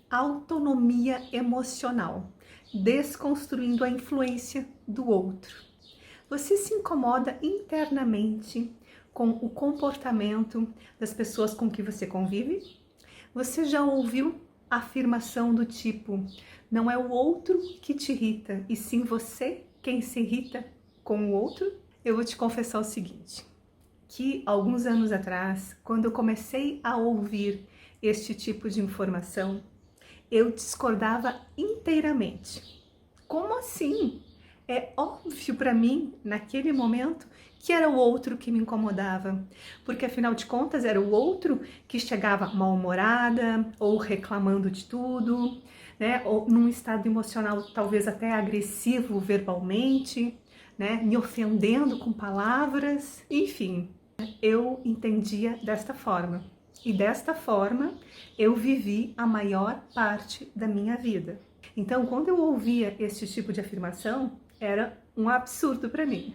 Autonomia emocional, desconstruindo a influência do outro. Você se incomoda internamente com o comportamento das pessoas com que você convive? Você já ouviu a afirmação do tipo: não é o outro que te irrita, e sim você quem se irrita com o outro? Eu vou te confessar o seguinte, que alguns anos atrás, quando eu comecei a ouvir este tipo de informação, eu discordava inteiramente. Como assim? É óbvio para mim, naquele momento, que era o outro que me incomodava, porque afinal de contas era o outro que chegava mal-humorada ou reclamando de tudo, né? Ou num estado emocional talvez até agressivo verbalmente, né? Me ofendendo com palavras, enfim. Eu entendia desta forma. E desta forma eu vivi a maior parte da minha vida. Então, quando eu ouvia esse tipo de afirmação, era um absurdo para mim.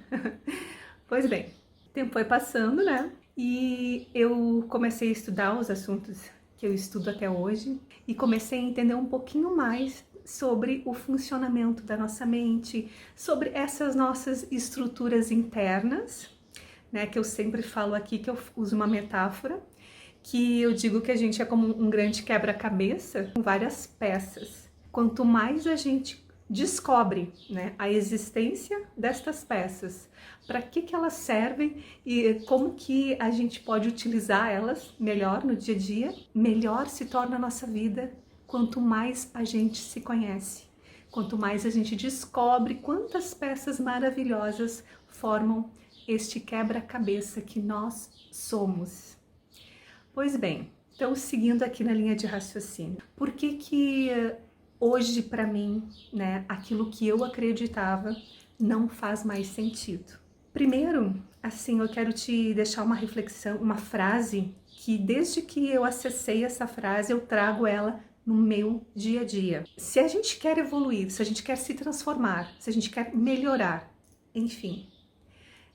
Pois bem, o tempo foi passando, né? E eu comecei a estudar os assuntos que eu estudo até hoje e comecei a entender um pouquinho mais sobre o funcionamento da nossa mente, sobre essas nossas estruturas internas, né? Que eu sempre falo aqui, que eu uso uma metáfora, que eu digo que a gente é como um grande quebra-cabeça com várias peças. Quanto mais a gente descobre, né, a existência destas peças, para que elas servem e como que a gente pode utilizar elas melhor no dia a dia, melhor se torna a nossa vida quanto mais a gente se conhece. Quanto mais a gente descobre quantas peças maravilhosas formam este quebra-cabeça que nós somos. Pois bem, então seguindo aqui na linha de raciocínio, por que hoje para mim, né, aquilo que eu acreditava não faz mais sentido? Primeiro, assim, eu quero te deixar uma reflexão, uma frase que desde que eu acessei essa frase, eu trago ela no meu dia a dia. Se a gente quer evoluir, se a gente quer se transformar, se a gente quer melhorar, enfim,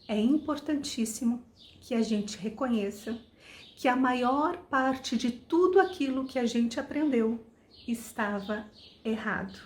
é importantíssimo que a gente reconheça que a maior parte de tudo aquilo que a gente aprendeu estava errado.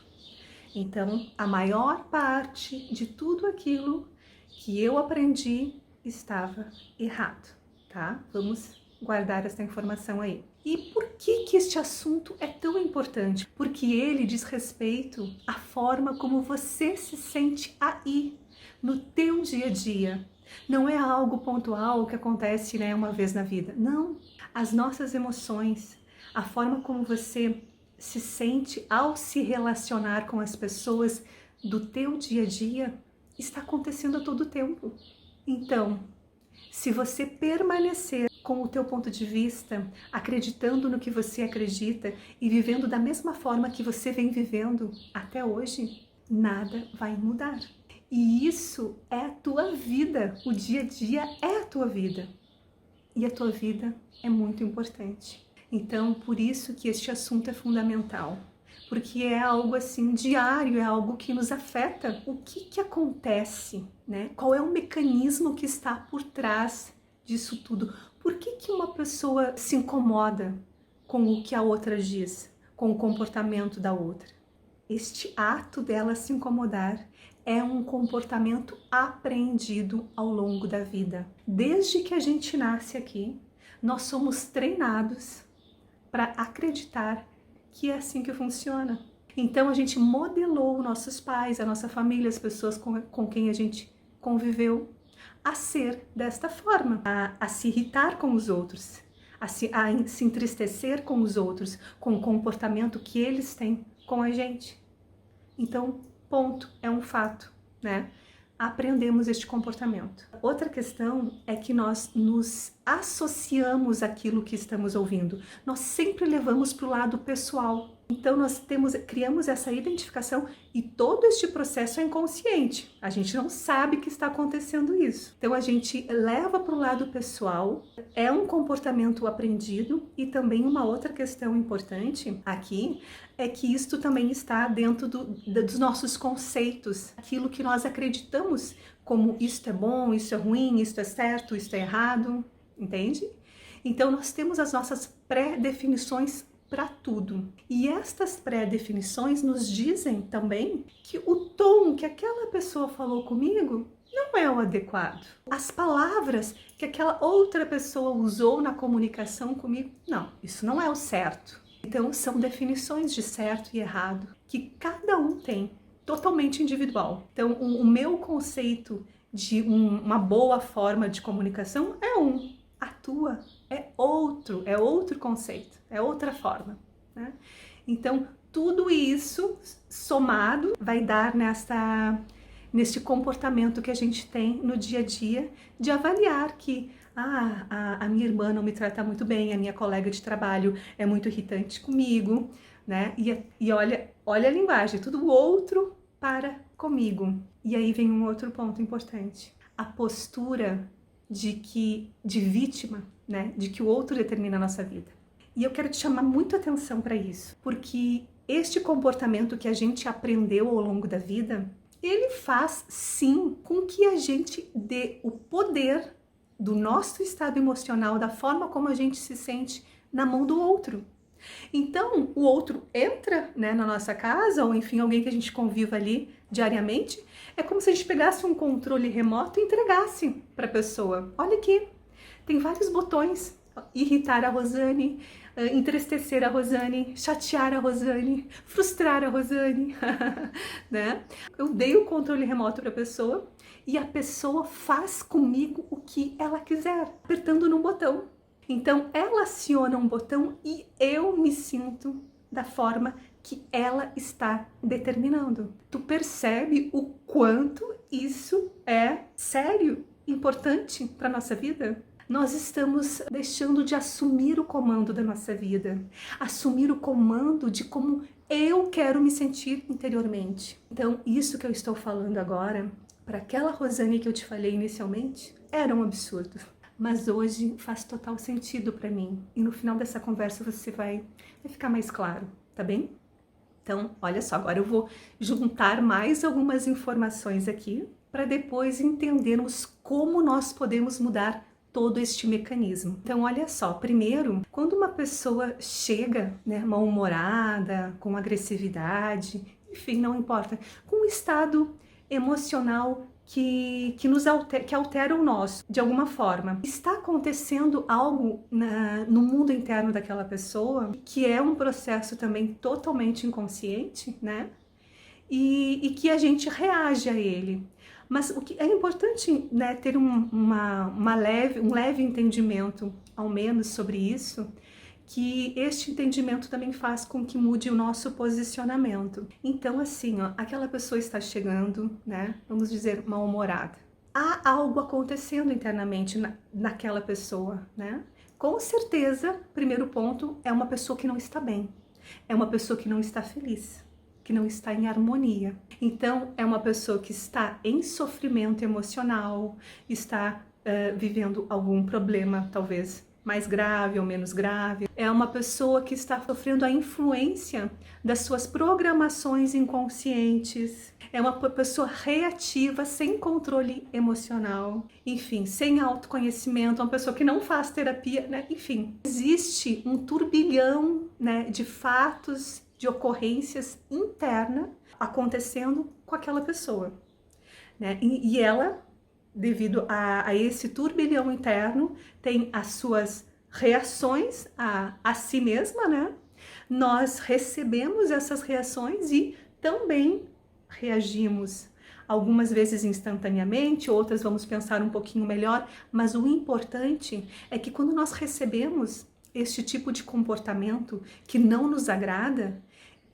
Então, a maior parte de tudo aquilo que eu aprendi estava errado, tá? Vamos guardar essa informação aí. E por que este assunto é tão importante? Porque ele diz respeito à forma como você se sente aí, no teu dia a dia. Não é algo pontual que acontece, né, uma vez na vida. Não. As nossas emoções, a forma como você se sente ao se relacionar com as pessoas do teu dia a dia, está acontecendo a todo tempo. Então, se você permanecer com o teu ponto de vista, acreditando no que você acredita e vivendo da mesma forma que você vem vivendo até hoje, nada vai mudar. E isso é a tua vida, o dia a dia é a tua vida. E a tua vida é muito importante. Então, por isso que este assunto é fundamental. Porque é algo assim diário, é algo que nos afeta. O que acontece, né? Qual é o mecanismo que está por trás disso tudo? Por que uma pessoa se incomoda com o que a outra diz, com o comportamento da outra? Este ato dela se incomodar é um comportamento aprendido ao longo da vida. Desde que a gente nasce aqui, nós somos treinados para acreditar que é assim que funciona. Então a gente modelou nossos pais, a nossa família, as pessoas com quem a gente conviveu a ser desta forma, a se irritar com os outros, a se entristecer com os outros, com o comportamento que eles têm com a gente. Então, ponto, é um fato, né? Aprendemos este comportamento. Outra questão é que nós nos associamos àquilo que estamos ouvindo. Nós sempre levamos para o lado pessoal. Então nós criamos essa identificação e todo este processo é inconsciente. A gente não sabe que está acontecendo isso. Então a gente leva para o lado pessoal, é um comportamento aprendido e também uma outra questão importante aqui é que isto também está dentro dos nossos conceitos, aquilo que nós acreditamos como isto é bom, isso é ruim, isto é certo, isto é errado, entende? Então nós temos as nossas pré-definições para tudo. E estas pré-definições nos dizem também que o tom que aquela pessoa falou comigo não é o adequado. As palavras que aquela outra pessoa usou na comunicação comigo, não, isso não é o certo. Então, são definições de certo e errado que cada um tem, totalmente individual. Então, o meu conceito de uma boa forma de comunicação é a tua é outro conceito, é outra forma, né? Então, tudo isso somado vai dar neste comportamento que a gente tem no dia a dia de avaliar que a minha irmã não me trata muito bem, a minha colega de trabalho é muito irritante comigo, né? E olha a linguagem, tudo outro para comigo. E aí vem um outro ponto importante. A postura de vítima, né? De que o outro determina a nossa vida. E eu quero te chamar muito atenção para isso, porque este comportamento que a gente aprendeu ao longo da vida, ele faz sim com que a gente dê o poder do nosso estado emocional, da forma como a gente se sente na mão do outro. Então, o outro entra, né, na nossa casa, ou enfim, alguém que a gente conviva ali diariamente, é como se a gente pegasse um controle remoto e entregasse para a pessoa. Olha aqui, tem vários botões: irritar a Rosane, entristecer a Rosane, chatear a Rosane, frustrar a Rosane, né? Eu dei o controle remoto para a pessoa e a pessoa faz comigo o que ela quiser, apertando num botão. Então, ela aciona um botão e eu me sinto da forma que ela está determinando. Tu percebe o quanto isso é sério, importante para nossa vida? Nós estamos deixando de assumir o comando da nossa vida, assumir o comando de como eu quero me sentir interiormente. Então, isso que eu estou falando agora, para aquela Rosane que eu te falei inicialmente, era um absurdo. Mas hoje faz total sentido para mim. E no final dessa conversa você vai ficar mais claro, tá bem? Então, olha só, agora eu vou juntar mais algumas informações aqui para depois entendermos como nós podemos mudar todo este mecanismo. Então, olha só, primeiro, quando uma pessoa chega, né, mal-humorada, com agressividade, enfim, não importa, com um estado emocional que altera o nosso, de alguma forma. Está acontecendo algo no mundo interno daquela pessoa, que é um processo também totalmente inconsciente, né? E que a gente reage a ele. Mas o que é importante, né, ter um leve entendimento, ao menos, sobre isso, que este entendimento também faz com que mude o nosso posicionamento. Então, assim, ó, aquela pessoa está chegando, né, vamos dizer, mal-humorada. Há algo acontecendo internamente naquela pessoa, né? Com certeza, primeiro ponto, é uma pessoa que não está bem. É uma pessoa que não está feliz, que não está em harmonia. Então, é uma pessoa que está em sofrimento emocional, está vivendo algum problema, talvez mais grave ou menos grave. É uma pessoa que está sofrendo a influência das suas programações inconscientes. É uma pessoa reativa, sem controle emocional. Enfim, sem autoconhecimento, uma pessoa que não faz terapia, né? Enfim, existe um turbilhão, né, de fatos, de ocorrências internas acontecendo com aquela pessoa, né? E ela, devido a esse turbilhão interno, tem as suas reações a si mesma, né? Nós recebemos essas reações e também reagimos. Algumas vezes instantaneamente, outras vamos pensar um pouquinho melhor, mas o importante é que quando nós recebemos este tipo de comportamento que não nos agrada,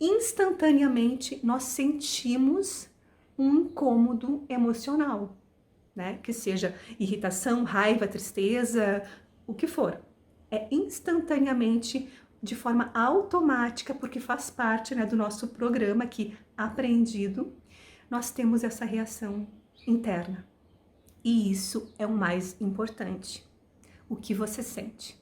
instantaneamente nós sentimos um incômodo emocional, né? Que seja irritação, raiva, tristeza, o que for. É instantaneamente, de forma automática, porque faz parte, né, do nosso programa aqui aprendido, nós temos essa reação interna. E isso é o mais importante, o que você sente.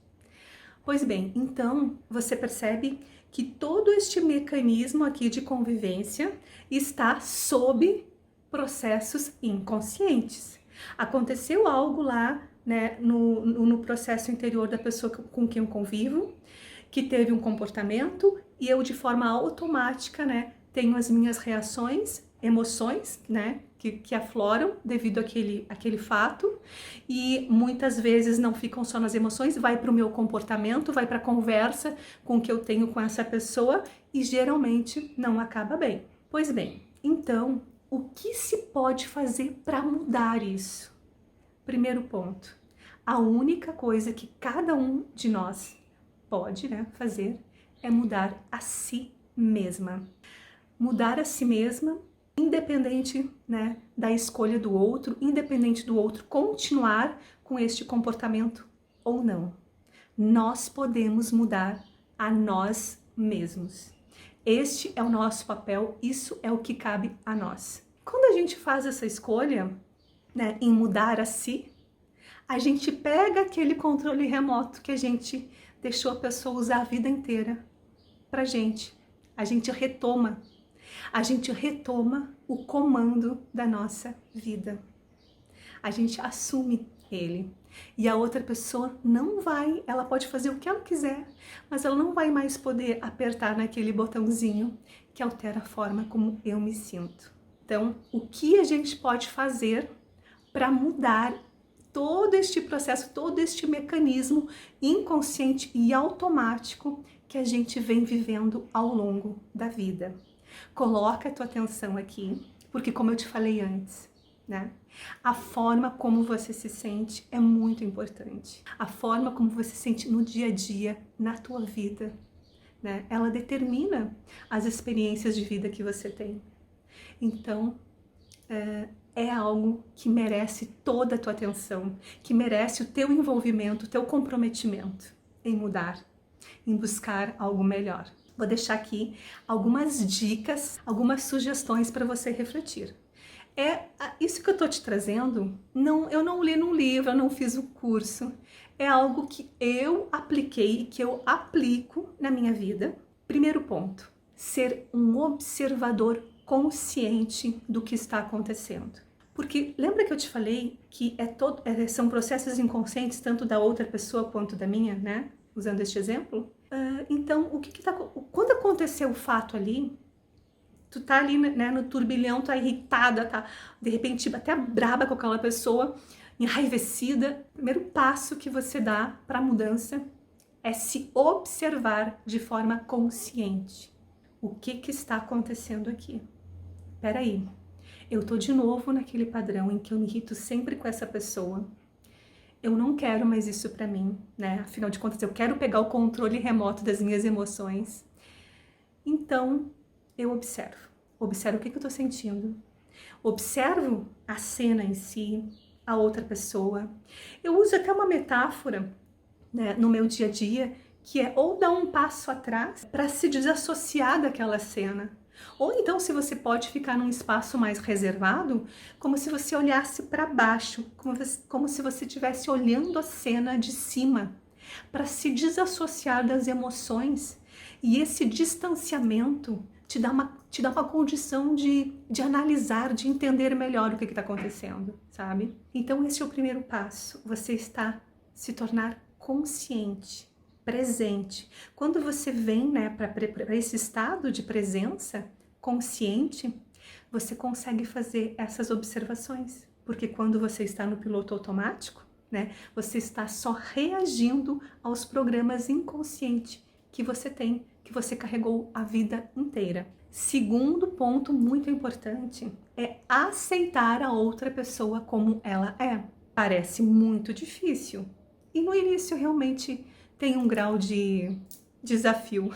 Pois bem, então você percebe que todo este mecanismo aqui de convivência está sob processos inconscientes. Aconteceu algo lá, né, no processo interior da pessoa com quem eu convivo, que teve um comportamento e eu de forma automática, né, tenho as minhas reações, emoções, né, que afloram devido àquele fato, e muitas vezes não ficam só nas emoções, vai para o meu comportamento, vai para a conversa com que eu tenho com essa pessoa e geralmente não acaba bem. Pois bem, então, o que se pode fazer para mudar isso? Primeiro ponto, a única coisa que cada um de nós pode, né, fazer é mudar a si mesma. Mudar a si mesma, independente, né, da escolha do outro, independente do outro continuar com este comportamento ou não. Nós podemos mudar a nós mesmos. Este é o nosso papel, isso é o que cabe a nós. Quando a gente faz essa escolha, né, em mudar a si, a gente pega aquele controle remoto que a gente deixou a pessoa usar a vida inteira pra gente. A gente retoma o comando da nossa vida. A gente assume ele. E a outra pessoa não vai, ela pode fazer o que ela quiser, mas ela não vai mais poder apertar naquele botãozinho que altera a forma como eu me sinto. Então, o que a gente pode fazer para mudar todo este processo, todo este mecanismo inconsciente e automático que a gente vem vivendo ao longo da vida? Coloca a tua atenção aqui, porque como eu te falei antes, né? A forma como você se sente é muito importante. A forma como você se sente no dia a dia, na tua vida, né? Ela determina as experiências de vida que você tem. Então, é algo que merece toda a tua atenção, que merece o teu envolvimento, o teu comprometimento em mudar, em buscar algo melhor. Vou deixar aqui algumas dicas, algumas sugestões para você refletir. Isso que eu estou te trazendo, eu não li num livro, eu não fiz o curso. É algo que eu apliquei e que eu aplico na minha vida. Primeiro ponto, ser um observador consciente do que está acontecendo. Porque lembra que eu te falei que são processos inconscientes tanto da outra pessoa quanto da minha, né? Usando este exemplo. Então, quando aconteceu o fato ali, tu tá ali, né, no turbilhão, tá irritada, tá de repente até braba com aquela pessoa, enraivecida. O primeiro passo que você dá para a mudança é se observar de forma consciente. O que está acontecendo aqui? Peraí, eu tô de novo naquele padrão em que eu me irrito sempre com essa pessoa. Eu não quero mais isso pra mim, né? Afinal de contas, eu quero pegar o controle remoto das minhas emoções. Então, eu observo. Observo o que eu tô sentindo. Observo a cena em si, a outra pessoa. Eu uso até uma metáfora, né, no meu dia a dia, que é ou dar um passo atrás para se desassociar daquela cena. Ou então, se você pode ficar num espaço mais reservado, como se você olhasse para baixo, como se você estivesse olhando a cena de cima, para se desassociar das emoções. E esse distanciamento te dá uma condição de analisar, de entender melhor o que está acontecendo, sabe? Então, esse é o primeiro passo. Você está se tornar consciente, presente. Quando você vem, né, para esse estado de presença consciente, você consegue fazer essas observações. Porque quando você está no piloto automático, né, você está só reagindo aos programas inconscientes que você tem, que você carregou a vida inteira. Segundo ponto muito importante é aceitar a outra pessoa como ela é. Parece muito difícil. E no início realmente tem um grau de desafio,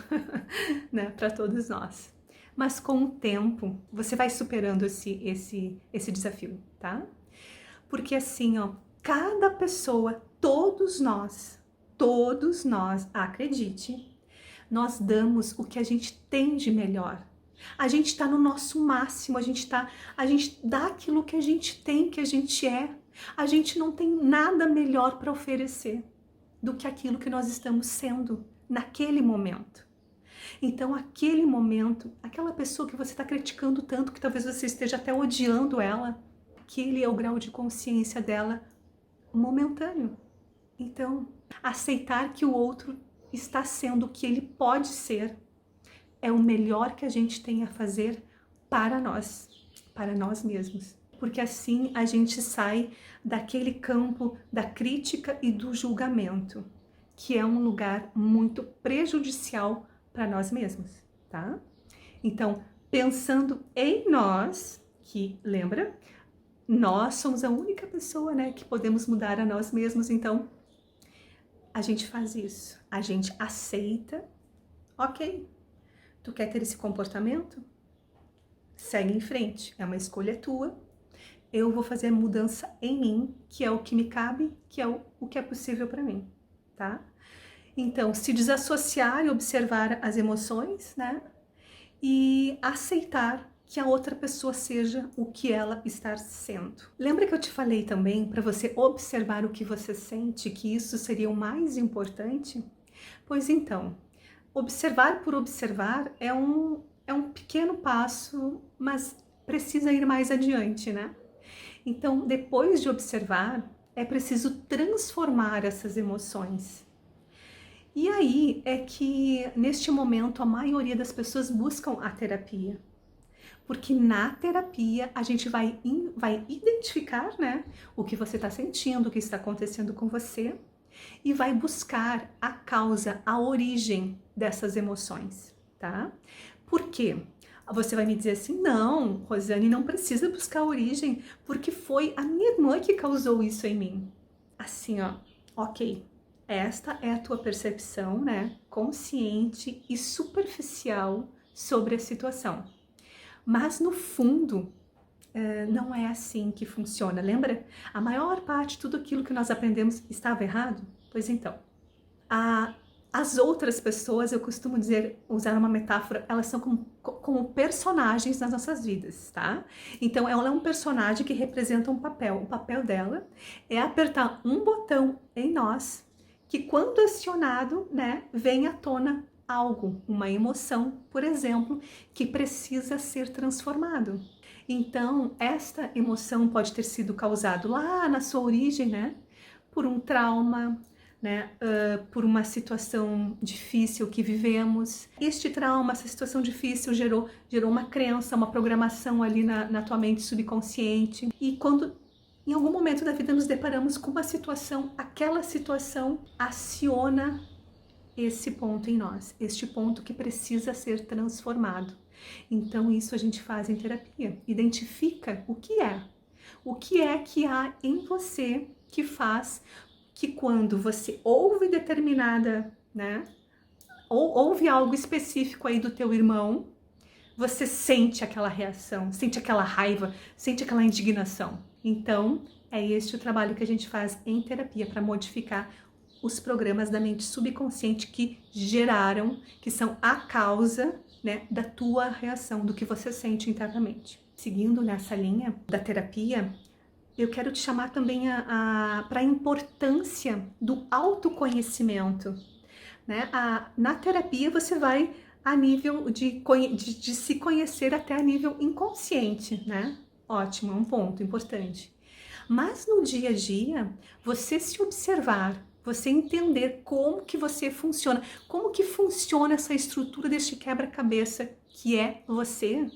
né, para todos nós. Mas com o tempo, você vai superando esse desafio, tá? Porque assim, ó, cada pessoa, todos nós, acredite, nós damos o que a gente tem de melhor. A gente está no nosso máximo, a gente dá aquilo que a gente tem, que a gente é. A gente não tem nada melhor para oferecer do que aquilo que nós estamos sendo naquele momento. Então, aquele momento, aquela pessoa que você está criticando tanto, que talvez você esteja até odiando ela, aquele é o grau de consciência dela momentâneo. Então, aceitar que o outro está sendo o que ele pode ser, é o melhor que a gente tem a fazer para nós mesmos. Porque assim a gente sai daquele campo da crítica e do julgamento, que é um lugar muito prejudicial para nós mesmos, tá? Então, pensando em nós, que lembra, nós somos a única pessoa, né, que podemos mudar a nós mesmos, então a gente faz isso, a gente aceita, ok, tu quer ter esse comportamento? Segue em frente, é uma escolha tua, eu vou fazer a mudança em mim, que é o que me cabe, que é o que é possível para mim, tá? Então, se desassociar e observar as emoções, né? E aceitar que a outra pessoa seja o que ela está sendo. Lembra que eu te falei também para você observar o que você sente, que isso seria o mais importante? Pois então, observar por observar é um pequeno passo, mas precisa ir mais adiante, né? Então, depois de observar, é preciso transformar essas emoções. E aí é que, neste momento, a maioria das pessoas buscam a terapia. Porque na terapia a gente vai identificar, né, o que você está sentindo, o que está acontecendo com você, e vai buscar a causa, a origem dessas emoções, tá? Por quê? Você vai me dizer assim, não, Rosane, não precisa buscar a origem, porque foi a minha irmã que causou isso em mim. Assim, ó, ok, esta é a tua percepção, né, consciente e superficial sobre a situação. Mas no fundo, não é assim que funciona, lembra? A maior parte de tudo aquilo que nós aprendemos estava errado? Pois então, as outras pessoas, eu costumo dizer, usar uma metáfora, elas são como personagens nas nossas vidas, tá? Então, ela é um personagem que representa um papel. O papel dela é apertar um botão em nós, que quando acionado, né, vem à tona algo, uma emoção, por exemplo, que precisa ser transformado. Então, esta emoção pode ter sido causada lá na sua origem, né, por um trauma, né, por uma situação difícil que vivemos. Este trauma, essa situação difícil gerou uma crença, uma programação ali na tua mente subconsciente. E quando em algum momento da vida nos deparamos com uma situação, aquela situação aciona esse ponto em nós, este ponto que precisa ser transformado. Então isso a gente faz em terapia, identifica o que é que há em você que faz que quando você ouve determinada, né, ou ouve algo específico aí do teu irmão, você sente aquela reação, sente aquela raiva, sente aquela indignação. Então, é este o trabalho que a gente faz em terapia para modificar os programas da mente subconsciente que geraram, que são a causa, né, da tua reação, do que você sente internamente. Seguindo nessa linha da terapia, eu quero te chamar também para a importância do autoconhecimento, né? Na terapia você vai a nível de se conhecer até a nível inconsciente, né? Ótimo, é um ponto importante. Mas no dia a dia, você se observar, você entender como que você funciona, como que funciona essa estrutura deste quebra-cabeça que é você,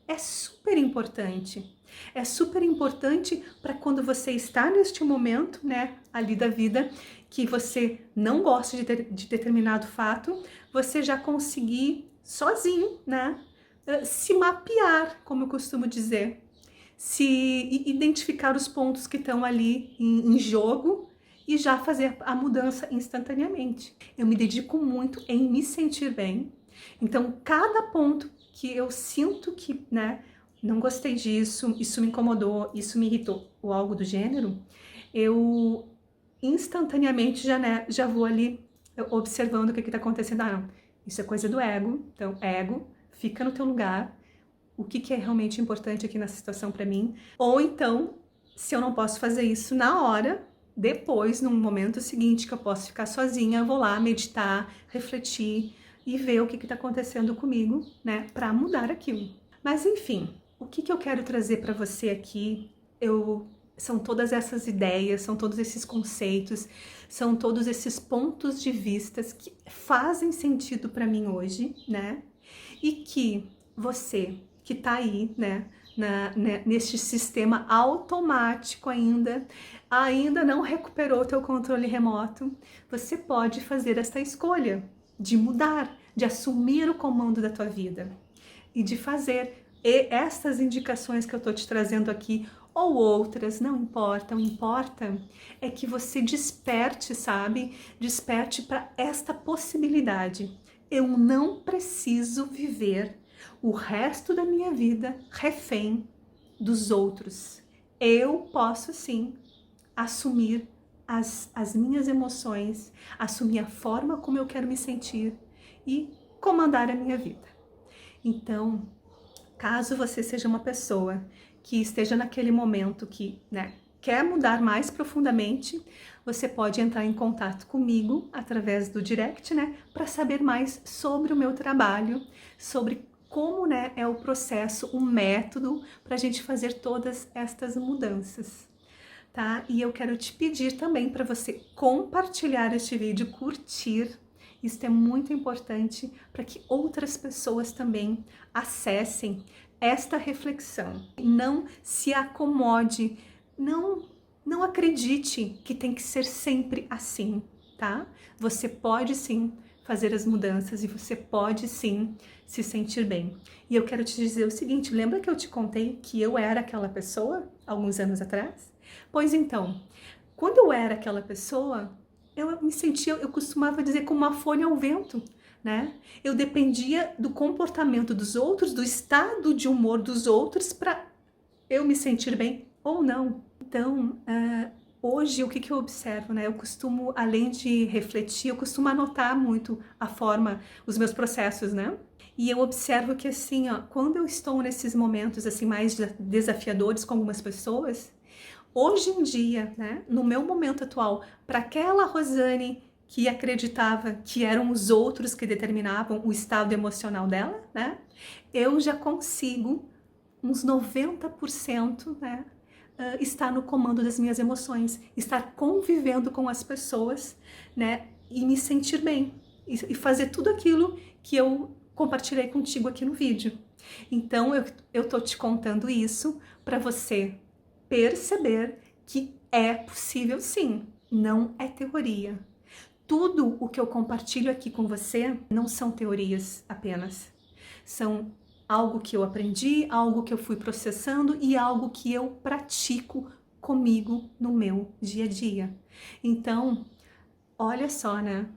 é super importante. É super importante para quando você está neste momento, né, ali da vida, que você não gosta de determinado fato, você já conseguir sozinho, né, se mapear, como eu costumo dizer, se identificar os pontos que estão ali em jogo e já fazer a mudança instantaneamente. Eu me dedico muito em me sentir bem, então cada ponto que eu sinto que, né, não gostei disso, isso me incomodou, isso me irritou, ou algo do gênero, eu instantaneamente já vou ali observando o que está acontecendo. Ah, não, isso é coisa do ego, então ego, fica no teu lugar, o que é realmente importante aqui nessa situação para mim, ou então, se eu não posso fazer isso na hora, depois, num momento seguinte que eu posso ficar sozinha, eu vou lá meditar, refletir e ver o que está acontecendo comigo, né, para mudar aquilo. Mas enfim, o que eu quero trazer para você aqui, eu são todas essas ideias, são todos esses conceitos, são todos esses pontos de vistas que fazem sentido para mim hoje, né? E que você que tá aí, né, neste sistema automático ainda não recuperou o teu controle remoto, você pode fazer esta escolha de mudar, de assumir o comando da tua vida e de fazer estas indicações que eu tô te trazendo aqui ou outras, não importa, o importa é que você desperte, sabe? Desperte para esta possibilidade. Eu não preciso viver o resto da minha vida refém dos outros. Eu posso sim assumir as minhas emoções, assumir a forma como eu quero me sentir e comandar a minha vida. Então, caso você seja uma pessoa que esteja naquele momento que, né, quer mudar mais profundamente, você pode entrar em contato comigo através do direct, né, para saber mais sobre o meu trabalho, sobre como, né, é o processo, um método para a gente fazer todas estas mudanças, tá? E eu quero te pedir também para você compartilhar este vídeo, curtir. Isso é muito importante para que outras pessoas também acessem esta reflexão. Não se acomode, não acredite que tem que ser sempre assim, tá? Você pode sim fazer as mudanças e você pode sim se sentir bem. E eu quero te dizer o seguinte, lembra que eu te contei que eu era aquela pessoa alguns anos atrás? Pois então, quando eu era aquela pessoa, eu me sentia, eu costumava dizer, como uma folha ao vento, né? Eu dependia do comportamento dos outros, do estado de humor dos outros para eu me sentir bem ou não. Então, hoje o que eu observo, né? Eu costumo, além de refletir, eu costumo anotar muito a forma, os meus processos, né? E eu observo que assim, ó, quando eu estou nesses momentos assim mais desafiadores com algumas pessoas, hoje em dia, né, no meu momento atual, para aquela Rosane que acreditava que eram os outros que determinavam o estado emocional dela, né, eu já consigo uns 90%, né, estar no comando das minhas emoções, estar convivendo com as pessoas, né, e me sentir bem, e fazer tudo aquilo que eu compartilhei contigo aqui no vídeo. Então, eu tô te contando isso para você perceber que é possível sim, não é teoria. Tudo o que eu compartilho aqui com você não são teorias apenas, são algo que eu aprendi, algo que eu fui processando e algo que eu pratico comigo no meu dia a dia. Então, olha só, né?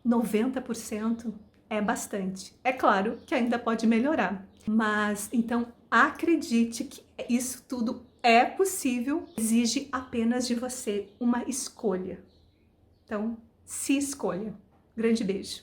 90% é bastante. É claro que ainda pode melhorar, mas então acredite que isso tudo é possível, exige apenas de você uma escolha. Então, se escolha. Grande beijo.